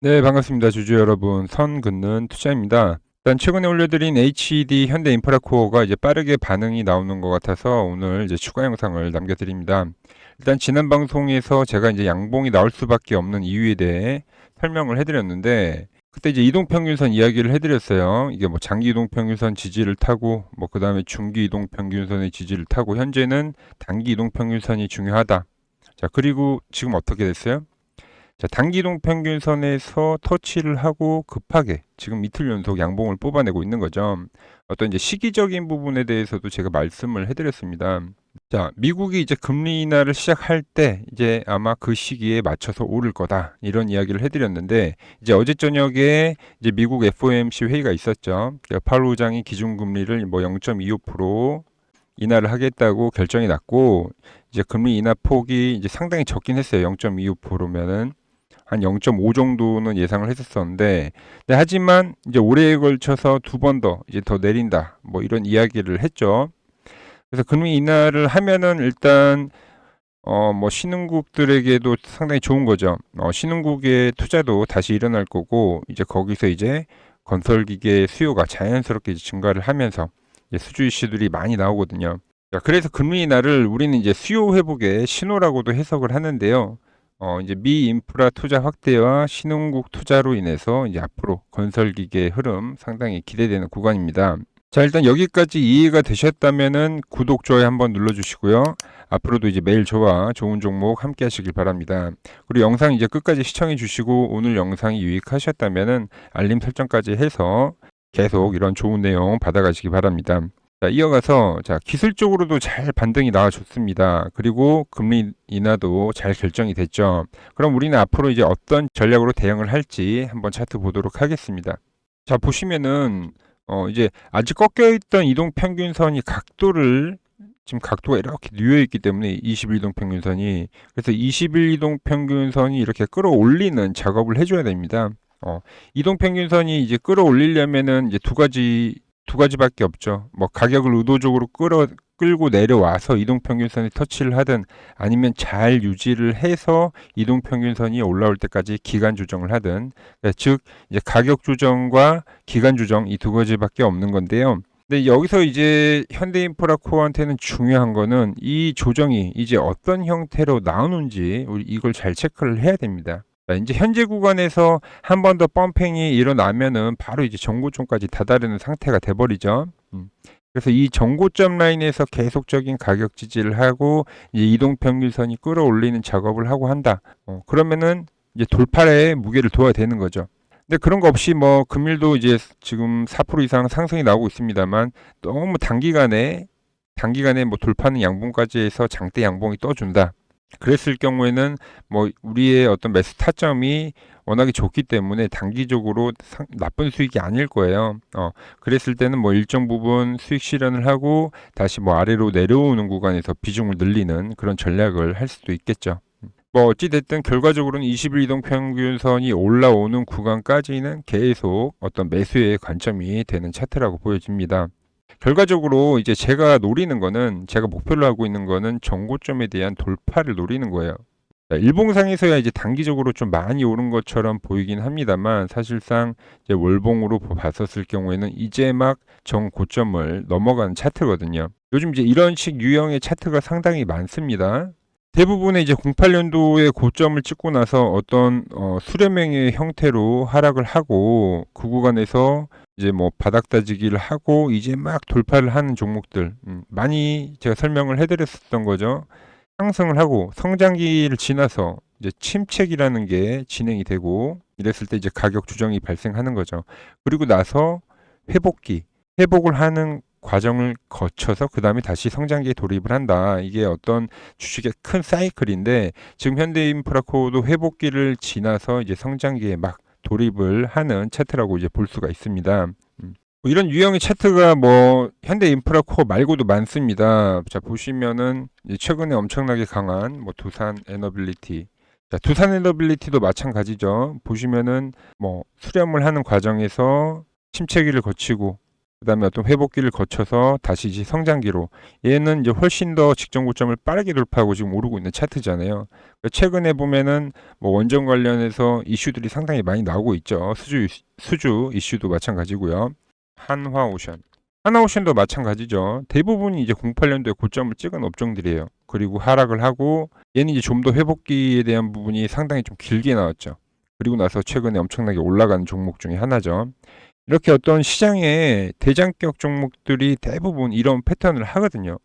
네, 반갑습니다. 주주 여러분. 선 긋는 투자입니다. 일단 최근에 올려드린 HD 현대인프라코어가 이제 빠르게 반응이 나오는 것 같아서 오늘 이제 추가 영상을 남겨드립니다. 일단 지난 방송에서 제가 이제 양봉이 나올 수밖에 없는 이유에 대해 설명을 해드렸는데, 그때 이제 이동평균선 이야기를 해드렸어요. 이게 뭐 장기 이동평균선 지지를 타고, 뭐 그 다음에 중기 이동평균선의 지지를 타고, 현재는 단기 이동평균선이 중요하다. 자, 그리고 지금 어떻게 됐어요? 자, 단기이동 평균선에서 터치를 하고 급하게 지금 이틀 연속 양봉을 뽑아내고 있는 거죠. 어떤 이제 시기적인 부분에 대해서도 제가 말씀을 해드렸습니다. 자, 미국이 이제 금리 인하를 시작할 때 이제 아마 그 시기에 맞춰서 오를 거다. 이런 이야기를 해드렸는데, 이제 어제 저녁에 이제 미국 FOMC 회의가 있었죠. 그러니까 파월 의장이 기준금리를 뭐 0.25% 인하를 하겠다고 결정이 났고, 이제 금리 인하 폭이 이제 상당히 적긴 했어요. 0.25%면은. 한 0.5 정도는 예상을 했었었는데, 네, 하지만 이제 올해에 걸쳐서 두 번 더 이제 더 내린다. 뭐 이런 이야기를 했죠. 그래서 금리 인하를 하면은 일단 뭐 신흥국들에게도 상당히 좋은 거죠. 신흥국의 투자도 다시 일어날 거고, 이제 거기서 이제 건설기계 수요가 자연스럽게 이제 증가를 하면서 이제 수주 이슈들이 많이 나오거든요. 자, 그래서 금리 인하를 우리는 이제 수요 회복의 신호라고도 해석을 하는데요. 이제 미 인프라 투자 확대와 신흥국 투자로 인해서 이제 앞으로 건설기계의 흐름 상당히 기대되는 구간입니다. 자, 일단 여기까지 이해가 되셨다면은 구독, 좋아요 한번 눌러주시고요. 앞으로도 이제 매일 저와 좋은 종목 함께 하시길 바랍니다. 그리고 영상 이제 끝까지 시청해 주시고 오늘 영상이 유익하셨다면은 알림 설정까지 해서 계속 이런 좋은 내용 받아가시기 바랍니다. 자, 이어가서 자, 기술적으로도 잘 반등이 나와줬습니다. 그리고 금리 인하도 잘 결정이 됐죠. 그럼 우리는 앞으로 이제 어떤 전략으로 대응을 할지 한번 차트 보도록 하겠습니다. 자, 보시면은 이제 아직 꺾여 있던 이동 평균선이 각도를 지금 각도가 이렇게 뉘어 있기 때문에 21 이동 평균선이, 그래서 21 이동 평균선이 이렇게 끌어올리는 작업을 해줘야 됩니다. 이동 평균선이 이제 끌어올리려면은 이제 두 가지밖에 없죠. 뭐 가격을 의도적으로 끌고 내려와서 이동평균선에 터치를 하든, 아니면 잘 유지를 해서 이동평균선이 올라올 때까지 기간 조정을 하든, 네, 즉 이제 가격 조정과 기간 조정 이 두 가지밖에 없는 건데요. 근데 여기서 이제 현대인프라코어한테는 중요한 거는 이 조정이 이제 어떤 형태로 나오는지 우리 이걸 잘 체크를 해야 됩니다. 이제 현재 구간에서 한 번 더 펌핑이 일어나면은 바로 이제 정고점까지 다다르는 상태가 돼버리죠. 그래서 이 정고점 라인에서 계속적인 가격 지지를 하고 이제 이동평균선이 끌어올리는 작업을 하고 한다. 그러면은 이제 돌파에 무게를 둬야 되는 거죠. 근데 그런 거 없이 뭐 금일도 이제 지금 4% 이상 상승이 나오고 있습니다만, 너무 단기간에 뭐 돌파는 양봉까지 해서 장대 양봉이 떠준다. 그랬을 경우에는 뭐 우리의 어떤 매수 타점이 워낙에 좋기 때문에 단기적으로 나쁜 수익이 아닐 거예요. 그랬을 때는 뭐 일정 부분 수익 실현을 하고 다시 뭐 아래로 내려오는 구간에서 비중을 늘리는 그런 전략을 할 수도 있겠죠. 뭐 어찌됐든 결과적으로는 21 이동 평균선이 올라오는 구간까지는 계속 어떤 매수의 관점이 되는 차트라고 보여집니다. 결과적으로 이제 제가 목표로 하고 있는 거는 정고점에 대한 돌파를 노리는 거예요. 일봉상에서야 이제 단기적으로 좀 많이 오른 것처럼 보이긴 합니다만, 사실상 이제 월봉으로 봤었을 경우에는 이제 막 정고점을 넘어가는 차트거든요. 요즘 이제 이런 식 유형의 차트가 상당히 많습니다. 대부분의 이제 08년도에 고점을 찍고 나서 어떤 수렴형의 형태로 하락을 하고, 그 구간에서 이제 뭐 바닥 다지기를 하고 이제 막 돌파를 하는 종목들, 많이 제가 설명을 해드렸었던 거죠. 상승을 하고 성장기를 지나서 이제 침체기라는 게 진행이 되고, 이랬을 때 이제 가격 조정이 발생하는 거죠. 그리고 나서 회복을 하는 과정을 거쳐서 그 다음에 다시 성장기에 돌입을 한다. 이게 어떤 주식의 큰 사이클인데, 지금 현대인프라코도 회복기를 지나서 이제 성장기에 막 돌입을 하는 차트라고 이제 볼 수가 있습니다. 이런 유형의 차트가 뭐 현대인프라코어 말고도 많습니다. 자, 보시면은 최근에 엄청나게 강한 뭐 두산 에너빌리티, 자, 두산 에너빌리티도 마찬가지죠. 보시면은 뭐 수렴을 하는 과정에서 침체기를 거치고 그다음에 어떤 회복기를 거쳐서 다시 이제 성장기로 얘는 이제 훨씬 더 직전 고점을 빠르게 돌파하고 지금 오르고 있는 차트잖아요. 최근에 보면은 뭐 원전 관련해서 이슈들이 상당히 많이 나오고 있죠. 수주 이슈도 마찬가지고요. 한화오션. 하나오션도 마찬가지죠. 대부분이 이제 08년도에 고점을 찍은 업종들이에요. 그리고 하락을 하고 얘는 이제 좀 더 회복기에 대한 부분이 상당히 좀 길게 나왔죠. 그리고 나서 최근에 엄청나게 올라가는 종목 중에 하나죠. 이렇게 어떤 시장의 대장격 종목들이 대부분 이런 패턴을 하거든요.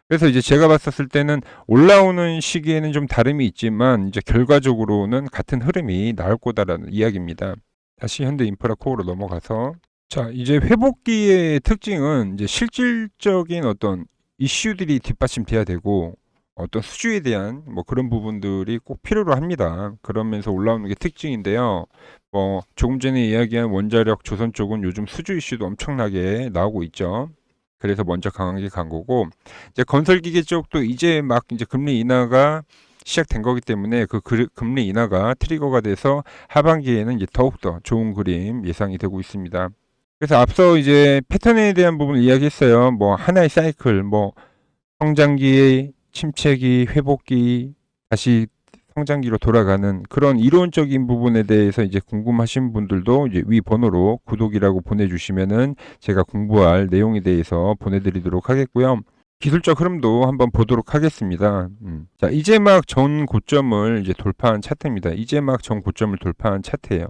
그래서 이제 제가 봤었을 때는 올라오는 시기에는 좀 다름이 있지만 이제 결과적으로는 같은 흐름이 나올 거다라는 이야기입니다. 다시 현대 인프라 코어로 넘어가서 자, 이제 회복기의 특징은 이제 실질적인 어떤 이슈들이 뒷받침돼야 되고 어떤 수주에 대한 뭐 그런 부분들이 꼭 필요로 합니다. 그러면서 올라오는 게 특징인데요. 뭐 조금 전에 이야기한 원자력 조선 쪽은 요즘 수주 이슈도 엄청나게 나오고 있죠. 그래서 먼저 강하게 간 거고 이제 건설기계 쪽도 이제 막 이제 금리 인하가 시작된 거기 때문에 그 금리 인하가 트리거가 돼서 하반기에는 이제 더욱더 좋은 그림 예상이 되고 있습니다. 그래서 앞서 이제 패턴에 대한 부분을 이야기했어요. 뭐 하나의 사이클, 뭐 성장기, 침체기, 회복기, 다시 성장기로 돌아가는 그런 이론적인 부분에 대해서 이제 궁금하신 분들도 이제 위 번호로 구독이라고 보내주시면은 제가 공부할 내용에 대해서 보내드리도록 하겠고요. 기술적 흐름도 한번 보도록 하겠습니다. 자, 이제 막 전 고점을 이제 돌파한 차트입니다. 이제 막 전 고점을 돌파한 차트예요.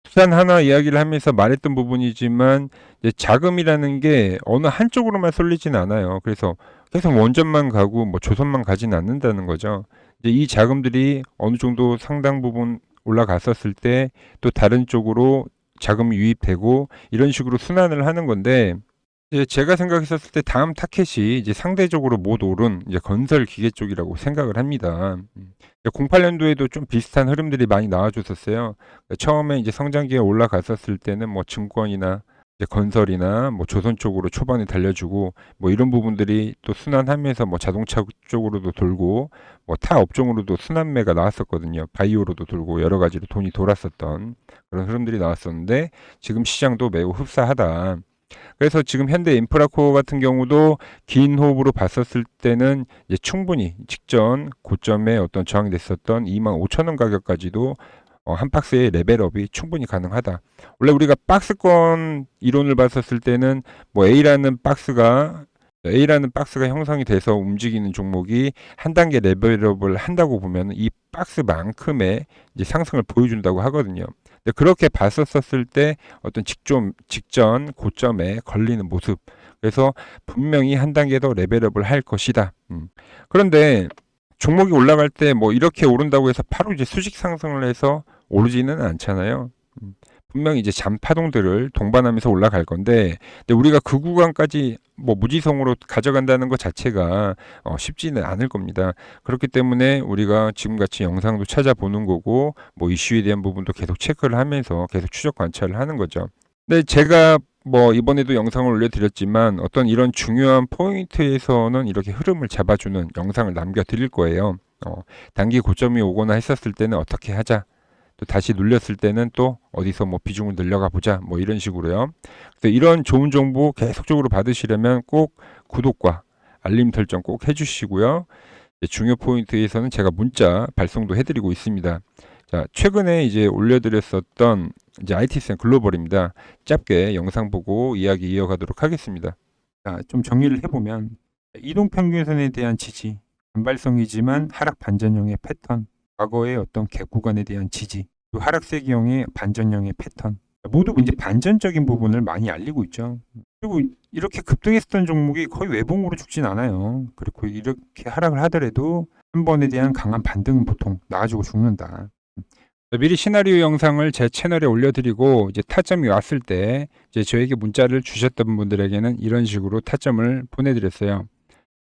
수산 하나 이야기를 하면서 말했던 부분이지만 이제 자금이라는 게 어느 한쪽으로만 쏠리진 않아요. 그래서 계속 원전만 가고 뭐 조선만 가진 않는다는 거죠. 이제 이 자금들이 어느 정도 상당 부분 올라갔었을 때 또 다른 쪽으로 자금이 유입되고 이런 식으로 순환을 하는 건데 이제 제가 생각했었을 때 다음 타켓이 이제 상대적으로 못 오른 이제 건설 기계 쪽이라고 생각을 합니다. 08년도에도 좀 비슷한 흐름들이 많이 나와줬었어요. 처음에 이제 성장기에 올라갔었을 때는 뭐 증권이나 이제 건설이나 뭐 조선 쪽으로 초반에 달려주고 뭐 이런 부분들이 또 순환하면서 뭐 자동차 쪽으로도 돌고 뭐 타 업종으로도 순환매가 나왔었거든요. 바이오로도 돌고 여러 가지로 돈이 돌았었던 그런 흐름들이 나왔었는데 지금 시장도 매우 흡사하다. 그래서 지금 현대 인프라코어 같은 경우도 긴 호흡으로 봤었을 때는 이제 충분히 직전 고점에 어떤 저항이 됐었던 25,000원 가격까지도 한 박스의 레벨업이 충분히 가능하다. 원래 우리가 박스권 이론을 봤었을 때는 뭐 A라는 박스가 형성이 돼서 움직이는 종목이 한 단계 레벨업을 한다고 보면 이 박스만큼의 이제 상승을 보여준다고 하거든요. 근데 그렇게 봤었을 때 어떤 직전 고점에 걸리는 모습. 그래서 분명히 한 단계 더 레벨업을 할 것이다. 그런데 종목이 올라갈 때 뭐 이렇게 오른다고 해서 바로 이제 수직 상승을 해서 오르지는 않잖아요. 분명히 이제 잔파동들을 동반하면서 올라갈 건데, 근데 우리가 그 구간까지 뭐 무지성으로 가져간다는 것 자체가 쉽지는 않을 겁니다. 그렇기 때문에 우리가 지금같이 영상도 찾아보는 거고, 뭐 이슈에 대한 부분도 계속 체크를 하면서 계속 추적 관찰을 하는 거죠. 근데 제가 뭐 이번에도 영상을 올려드렸지만 어떤 이런 중요한 포인트에서는 이렇게 흐름을 잡아주는 영상을 남겨드릴 거예요. 단기 고점이 오거나 했었을 때는 어떻게 하자. 또 다시 눌렸을 때는 또 어디서 뭐 비중을 늘려가 보자 뭐 이런 식으로요. 그래서 이런 좋은 정보 계속적으로 받으시려면 꼭 구독과 알림 설정 꼭 해주시고요. 중요 포인트에서는 제가 문자 발송도 해드리고 있습니다. 자, 최근에 이제 올려드렸었던 이제 IT센 글로벌입니다. 짧게 영상 보고 이야기 이어가도록 하겠습니다. 자, 좀 정리를 해보면 이동평균선에 대한 지지, 단발성이지만 하락 반전형의 패턴, 과거의 어떤 갭 구간에 대한 지지, 또 하락세기형의 반전형의 패턴, 모두 이제 반전적인 부분을 많이 알리고 있죠. 그리고 이렇게 급등했었던 종목이 거의 외봉으로 죽진 않아요. 그리고 이렇게 하락을 하더라도 한 번에 대한 강한 반등은 보통 나가지고 죽는다. 미리 시나리오 영상을 제 채널에 올려드리고 이제 타점이 왔을 때 이제 저에게 문자를 주셨던 분들에게는 이런 식으로 타점을 보내드렸어요.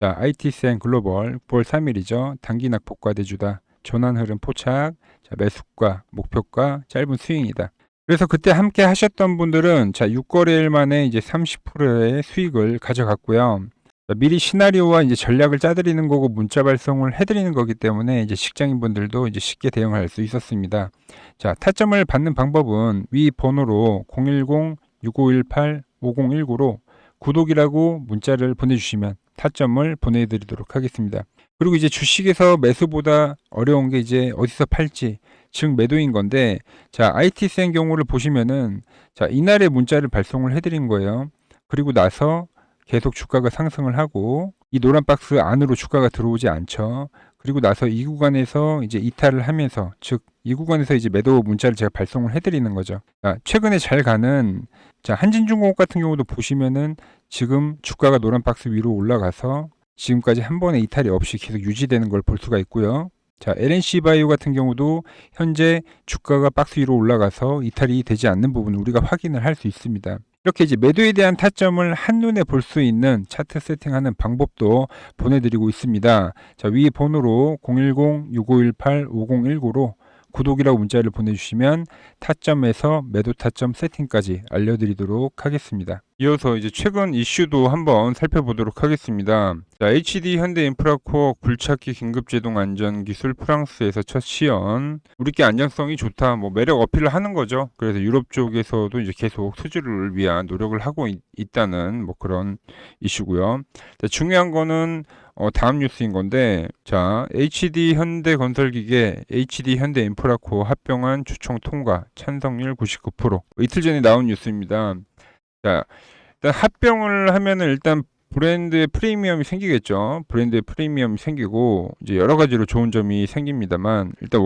자, IT센 글로벌 9월 3일이죠. 단기 낙폭과 대주다. 전환 흐름 포착, 자, 매수가, 목표가, 짧은 스윙이다. 그래서 그때 함께 하셨던 분들은 자, 6거래일 만에 이제 30%의 수익을 가져갔고요. 자, 미리 시나리오와 이제 전략을 짜드리는 거고 문자 발송을 해드리는 거기 때문에 이제 직장인 분들도 이제 쉽게 대응할 수 있었습니다. 자, 타점을 받는 방법은 위 번호로 010-6518 5019로 구독이라고 문자를 보내주시면 타점을 보내드리도록 하겠습니다. 그리고 이제 주식에서 매수보다 어려운 게 이제 어디서 팔지, 즉 매도인 건데, 자, ITCN 경우를 보시면은, 자, 이날에 문자를 발송을 해드린 거예요. 그리고 나서 계속 주가가 상승을 하고, 이 노란 박스 안으로 주가가 들어오지 않죠. 그리고 나서 이 구간에서 이제 이탈을 하면서, 즉, 이 구간에서 이제 매도 문자를 제가 발송을 해드리는 거죠. 자, 최근에 잘 가는, 자, 한진중공업 같은 경우도 보시면은 지금 주가가 노란 박스 위로 올라가서 지금까지 한 번의 이탈이 없이 계속 유지되는 걸 볼 수가 있고요. 자, LNC 바이오 같은 경우도 현재 주가가 박스 위로 올라가서 이탈이 되지 않는 부분을 우리가 확인을 할 수 있습니다. 이렇게 이제 매도에 대한 타점을 한눈에 볼 수 있는 차트 세팅하는 방법도 보내드리고 있습니다. 자, 위 번호로 010-6518-5019로 구독이라고 문자를 보내주시면 타점에서 매도 타점 세팅까지 알려드리도록 하겠습니다. 이어서 이제 최근 이슈도 한번 살펴보도록 하겠습니다. 자, HD 현대인프라코어 굴착기 긴급제동 안전기술 프랑스에서 첫 시연. 우리께 안정성이 좋다, 뭐 매력 어필을 하는 거죠. 그래서 유럽 쪽에서도 이제 계속 수주를 위한 노력을 하고 있다는 뭐 그런 이슈고요. 자, 중요한 거는 다음 뉴스인 건데, 자, HD 현대건설기계, HD 현대인프라코어 합병안 추총 통과, 찬성률 99%. 이틀 전에 나온 뉴스입니다. 자, 일단 합병을 하면은 일단 브랜드의 프리미엄이 생기겠죠. 브랜드의 프리미엄이 생기고 이제 여러 가지로 좋은 점이 생깁니다만, 일단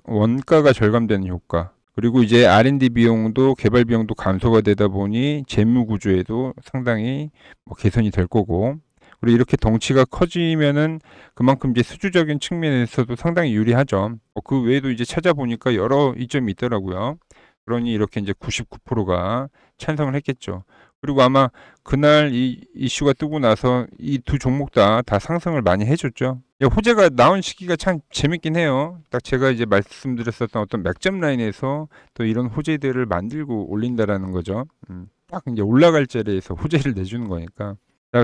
원가가 절감되는 효과, 그리고 이제 R&D 비용도 개발 비용도 감소가 되다 보니 재무 구조에도 상당히 뭐 개선이 될 거고, 그리고 이렇게 덩치가 커지면은 그만큼 이제 수주적인 측면에서도 상당히 유리하죠. 그 외에도 이제 찾아보니까 여러 이점이 있더라고요. 그러니 이렇게 이제 99%가 찬성을 했겠죠. 그리고 아마 그날 이 이슈가 뜨고 나서 이 두 종목 다 상승을 많이 해줬죠. 호재가 나온 시기가 참 재밌긴 해요. 딱 제가 이제 말씀드렸었던 어떤 맥점 라인에서 또 이런 호재들을 만들고 올린다라는 거죠. 딱 이제 올라갈 자리에서 호재를 내주는 거니까.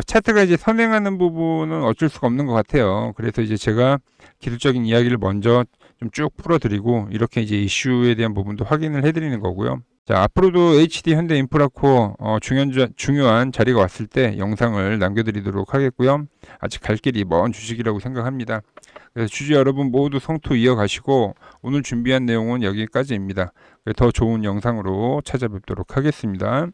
차트가 이제 선행하는 부분은 어쩔 수가 없는 것 같아요. 그래서 이제 제가 기술적인 이야기를 먼저 좀 쭉 풀어드리고, 이렇게 이제 이슈에 대한 부분도 확인을 해드리는 거고요. 자, 앞으로도 HD 현대인프라코어 중요한 자리가 왔을 때 영상을 남겨드리도록 하겠고요. 아직 갈 길이 먼 주식이라고 생각합니다. 그래서 주주 여러분 모두 성투 이어가시고, 오늘 준비한 내용은 여기까지입니다. 더 좋은 영상으로 찾아뵙도록 하겠습니다.